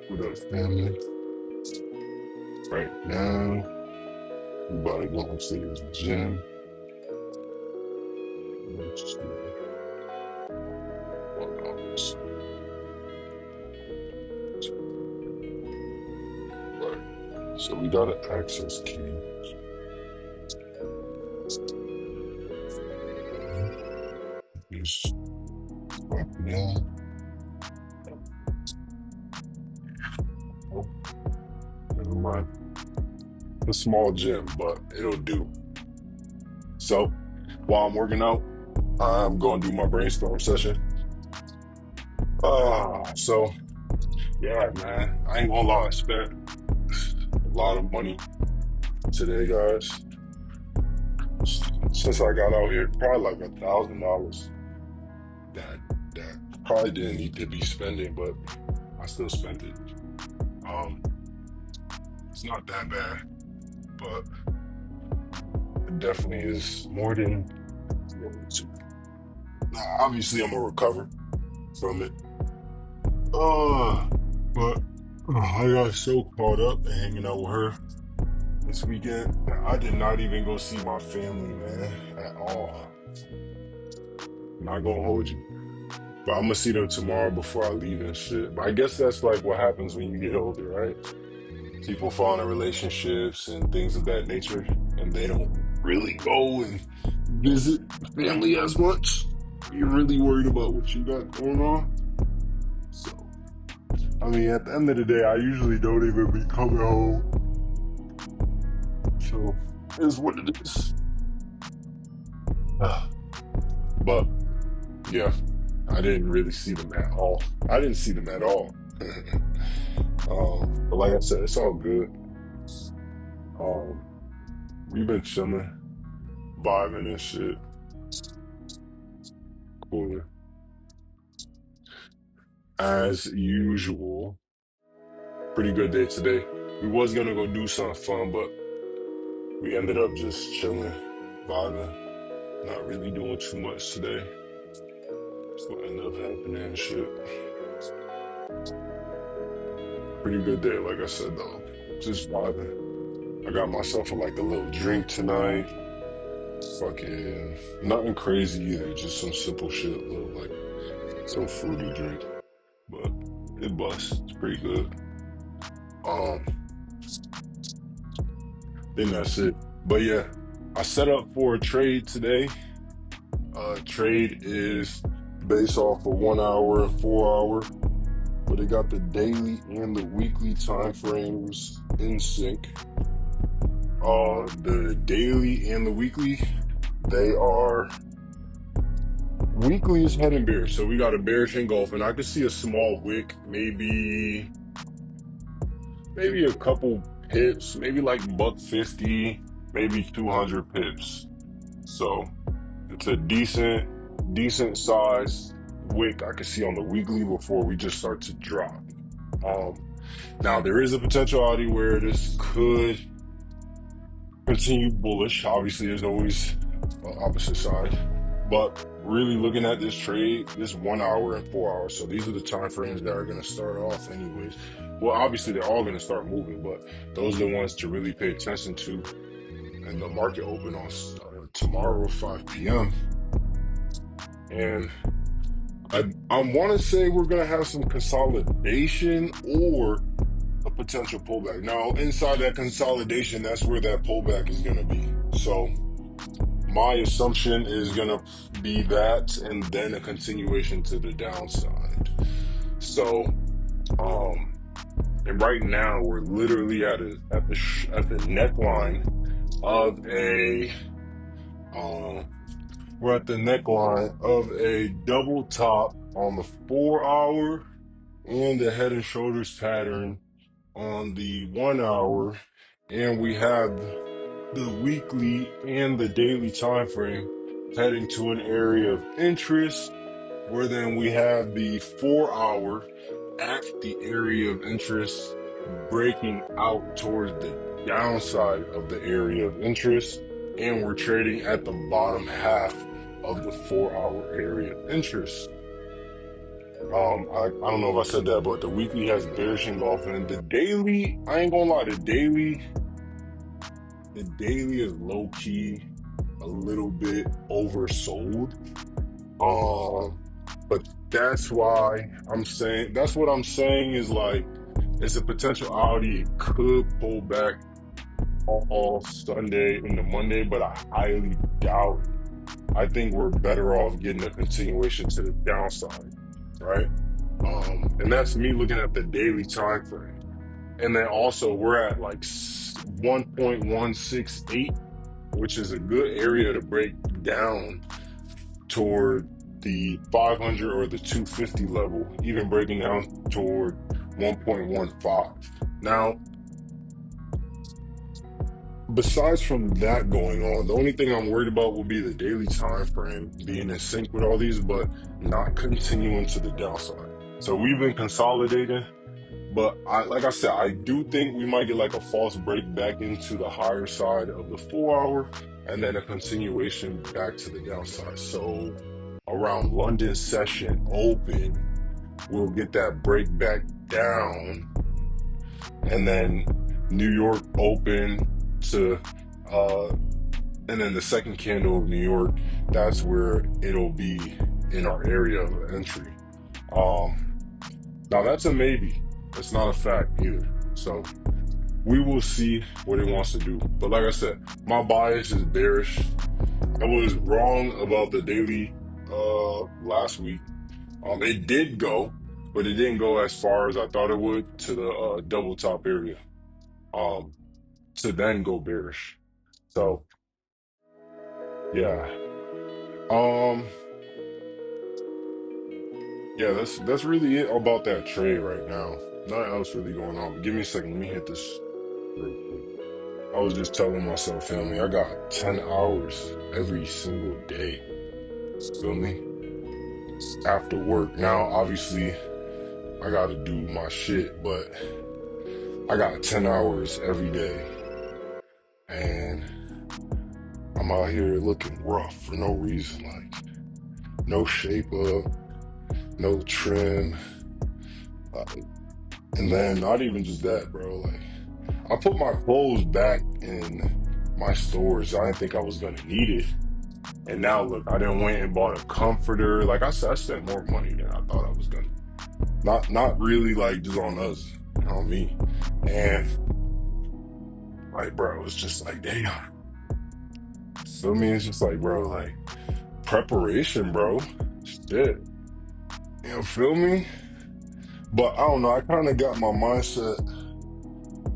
What up, family? Right now, we about to go upstairs to the gym. Let's see what else. Right. So we got an access key. Just drop it in. Oh, never mind. It's a small gym, but it'll do. So while I'm working out, I'm going to do my brainstorm session. So yeah, man, I ain't gonna lie, I spent a lot of money today, guys. Since I got out here, probably like $1,000 that probably didn't need to be spending, but I still spent it. Um, it's not that bad, but it definitely is more than now, obviously I'm gonna recover from it. But I got so caught up and hanging out with her this weekend that I did not even go see my family, man, at all. Not gonna hold you. But I'm gonna see them tomorrow before I leave and shit. But I guess that's like what happens when you get older, right? People fall in relationships and things of that nature, and they don't really go and visit family as much. You're really worried about what you got going on. So, I mean, at the end of the day, I usually don't even be coming home. So, it is what it is. But, yeah, I didn't really see them at all. I didn't see them at all. But like I said, it's all good. Um, we've been chilling, vibing and shit. Cool. As usual, pretty good day today. We was gonna go do something fun, but we ended up just chilling, vibing, not really doing too much today. That's what ended up happening and shit. Pretty good day, like I said though. Just vibing. I got myself like a little drink tonight. Fucking nothing crazy either, just some simple shit, little like some fruity drink. But it busts. It's pretty good. Um, think that's it. But yeah, I set up for a trade today. Trade is based off of 1 hour and 4 hour, but it got the daily and the weekly time frames in sync. The daily and the weekly, they are weekly is heading bearish. So we got a bearish engulfing. I could see a small wick, maybe a couple pips, maybe like $1.50, maybe 200 pips. So it's a decent size wick I can see on the weekly before we just start to drop. Now there is a potentiality where this could continue bullish. Obviously, there's always an opposite side, but really looking at this trade, this 1 hour and 4 hours. So these are the time frames that are going to start off anyways. Well, obviously they're all going to start moving, but those are the ones to really pay attention to. And the market open on tomorrow 5 p.m. And I want to say we're going to have some consolidation or a potential pullback. Now, inside that consolidation, that's where that pullback is going to be. So my assumption is going to be that, and then a continuation to the downside. So, and right now we're literally at the neckline of a, we're at the neckline of a double top on the 4 hour and the head and shoulders pattern on the 1 hour, and we have the weekly and the daily time frame heading to an area of interest, where then we have the 4 hour at the area of interest breaking out towards the downside of the area of interest, and we're trading at the bottom half of the 4 hour area of interest. I don't know if I said that, but the weekly has bearish engulfing. The daily, I ain't gonna lie, the daily is low key a little bit oversold. Um, but that's what I'm saying is like it's a potentiality. It could pull back all Sunday into Monday, but I highly doubt it. I think we're better off getting a continuation to the downside, right? And that's me looking at the daily time frame. And then also we're at like 1.168, which is a good area to break down toward the 500 or the 250 level, even breaking down toward 1.15. Now, besides from that going on, the only thing I'm worried about will be the daily time frame being in sync with all these, but not continuing to the downside. So we've been consolidating, but like I said, I do think we might get like a false break back into the higher side of the 4 hour and then a continuation back to the downside. So around London session open, we'll get that break back down, and then New York open to and then the second candle of New York, that's where it'll be in our area of entry. Now that's a maybe. It's not a fact either. So we will see what it wants to do. But like I said, my bias is bearish. I was wrong about the daily last week. It did go, but it didn't go as far as I thought it would to the double top area. To then go bearish. So yeah. Um yeah, that's really it about that trade right now. Nothing else really going on. But give me a second, let me hit this real quick. I was just telling myself, family, I got 10 hours every single day. Feel me? After work. Now, obviously, I gotta do my shit, but I got 10 hours every day. And I'm out here looking rough for no reason. Like, no shape up, no trim. And then not even just that, bro. Like, I put my clothes back in my storage. I didn't think I was gonna need it. And now look, I done went and bought a comforter. Like I said, I spent more money than I thought I was gonna. Not really like just on us, on me. And like, bro, it's just like, damn. Feel me? It's just like, bro, like preparation, bro. Shit. You know, feel me? But I don't know. I kind of got my mindset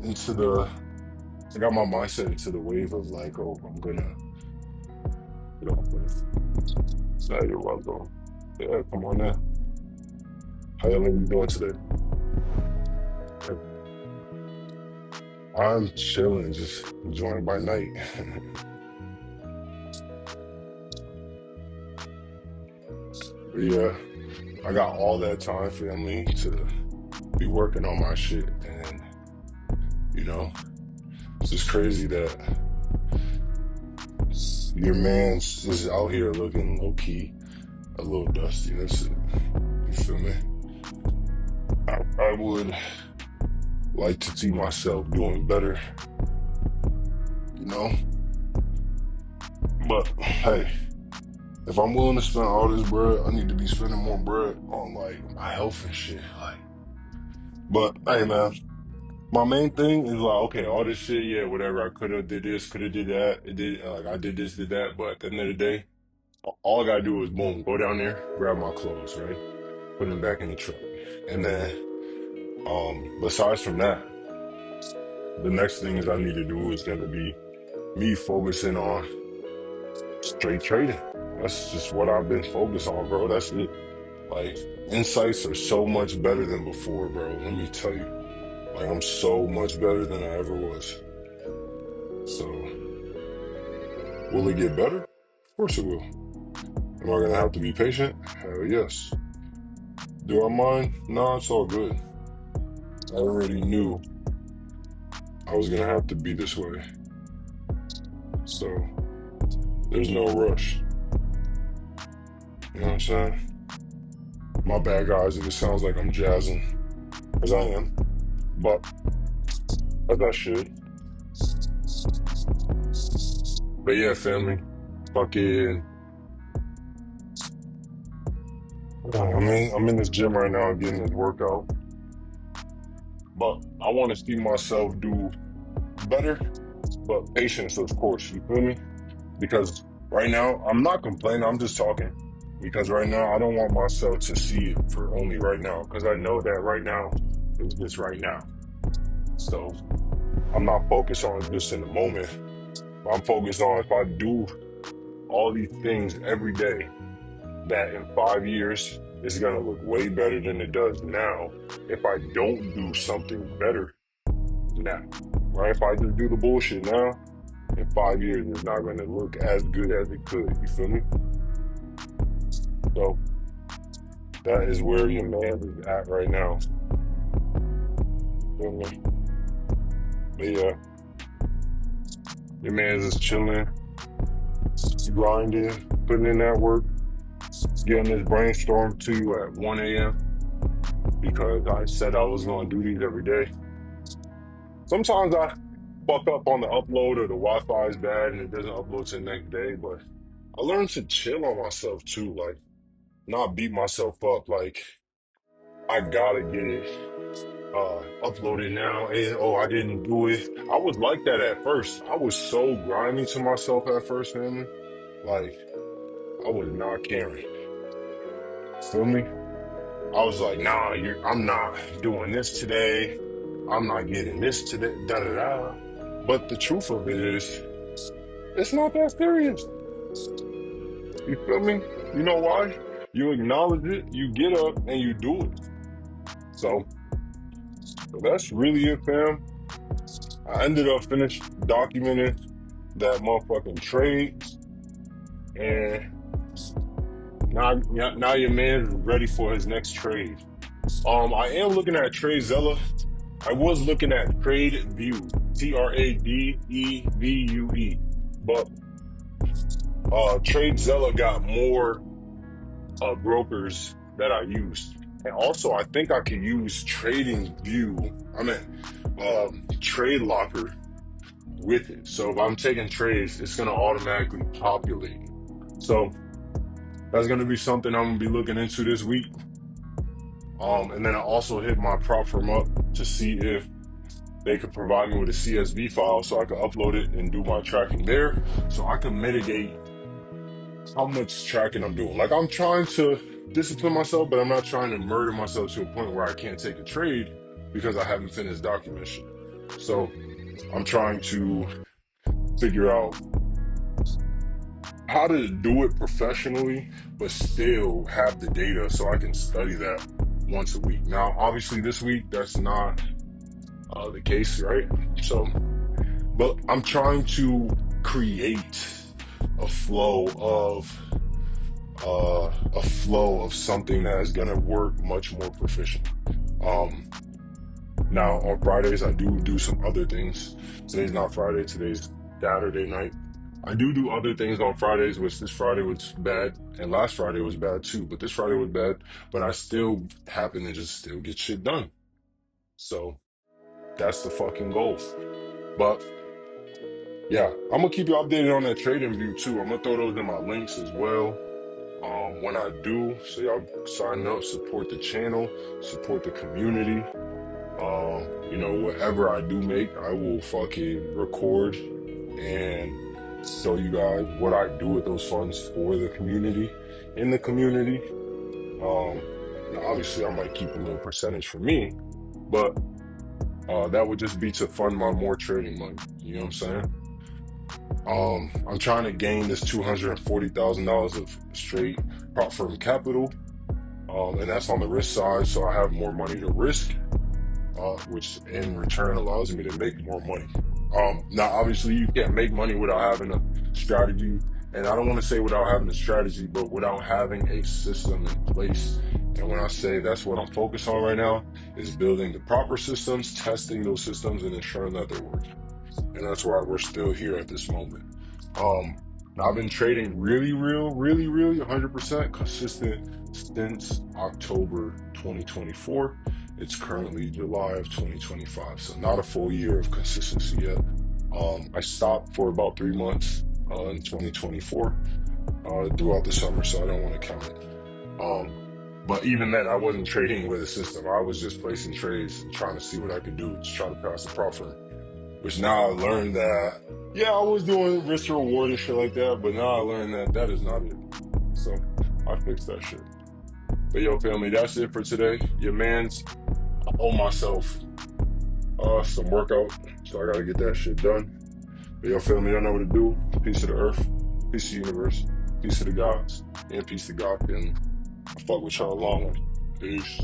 into the wave of like, oh, I'm gonna get off this. So you're welcome. Yeah, come on now. How y'all ladies doing today? I'm chilling, just enjoying my night. But yeah, I got all that time, family, to be working on my shit, and you know, it's just crazy that your man's just out here looking low key, a little dusty. That's it. You feel me? I would like to see myself doing better, you know? But hey, if I'm willing to spend all this bread, I need to be spending more bread on like my health and shit. Like, but hey, man, my main thing is like, okay, all this shit, yeah, whatever. I could have did this, could have did that. It did like I did this, did that. But at the end of the day, all I gotta do is boom, go down there, grab my clothes, right, put them back in the truck, and then besides from that, the next things I need to do is gonna be me focusing on straight trading. That's just what I've been focused on, bro. That's it. Like, insights are so much better than before, bro. Let me tell you. Like, I'm so much better than I ever was. So, will it get better? Of course it will. Am I gonna have to be patient? Hell yes. Do I mind? No, it's all good. I already knew I was gonna have to be this way. So, there's no rush. You know what I'm saying? My bad, guys, if it sounds like I'm jazzing, because I am, but as I should. But yeah, family, fucking, I'm in this gym right now getting this workout, but I want to see myself do better, but patience, of course, you feel me? Because right now, I'm not complaining, I'm just talking. Because right now, I don't want myself to see it for only right now, because I know that right now is just right now. So I'm not focused on just in the moment. I'm focused on if I do all these things every day, that in 5 years, it's gonna look way better than it does now if I don't do something better now. Right? If I just do the bullshit now, in 5 years, it's not gonna look as good as it could. You feel me? So that is where your man is at right now. Feel me? But yeah, your man's is chilling, grinding, putting in that work, getting this brainstorm to you at 1 a.m. because I said I was gonna do these every day. Sometimes I fuck up on the upload or the Wi-Fi is bad and it doesn't upload to the next day, but I learned to chill on myself too, like not beat myself up, like I gotta get it uploaded now and oh I didn't do it. I was like that at first. I was so grimy to myself at first, family. Like I was not caring. Feel me? I was like, nah, I'm not doing this today. I'm not getting this today, da da da. But the truth of it is, it's not that serious. You feel me? You know why? You acknowledge it, you get up, and you do it. So that's really it, fam. I ended up finished documenting that motherfucking trade, and now your man is ready for his next trade. I am looking at TradeZella. I was looking at TradeVue, TradeVue, but TradeZella got more brokers that I use, and also I think I could use Trade Locker with it. So if I'm taking trades, it's gonna automatically populate. So that's gonna be something I'm gonna be looking into this week. And then I also hit my prop firm up to see if they could provide me with a CSV file so I can upload it and do my tracking there, so I can mitigate how much tracking I'm doing. Like I'm trying to discipline myself, but I'm not trying to murder myself to a point where I can't take a trade because I haven't finished documentation. So I'm trying to figure out how to do it professionally, but still have the data so I can study that once a week. Now, obviously this week, that's not the case, right? So, but I'm trying to create a flow of something that is gonna work much more proficient. Now on Fridays I do some other things. Today's not Friday, today's Saturday night. I do other things on Fridays, which this Friday was bad, and last Friday was bad too, but this Friday was bad, but I still happen to just still get shit done. So that's the fucking goal. But yeah, I'm gonna keep you updated on that trading view too. I'm gonna throw those in my links as well. When I do, so y'all sign up, support the channel, support the community. Whatever I do make, I will fucking record and show you guys what I do with those funds for the community, in the community. Now obviously I might keep a little percentage for me, but that would just be to fund my more trading money. You know what I'm saying? I'm trying to gain this $240,000 of straight prop firm capital, and that's on the risk side, so I have more money to risk, which in return allows me to make more money. Now, obviously, you can't make money without having a strategy, and I don't want to say without having a strategy, but without having a system in place. And when I say that's what I'm focused on right now, is building the proper systems, testing those systems, and ensuring that they're working. And that's why we're still here at this moment. I've been trading really 100% consistent since October 2024. It's currently July of 2025, so not a full year of consistency yet. I stopped for about 3 months in 2024 throughout the summer, so I don't want to count it. But even then, I wasn't trading with a system. I was just placing trades and trying to see what I could do, just trying to pass the profit. Which now I learned that, yeah, I was doing risk to reward and shit like that, but now I learned that that is not it. So I fixed that shit. But yo, family, that's it for today. Your man's, I owe myself some workout, so I gotta get that shit done. But yo, family, I know what to do. Peace to the earth, peace to the universe, peace to the gods, and peace to God. And I fuck with y'all long way. Peace.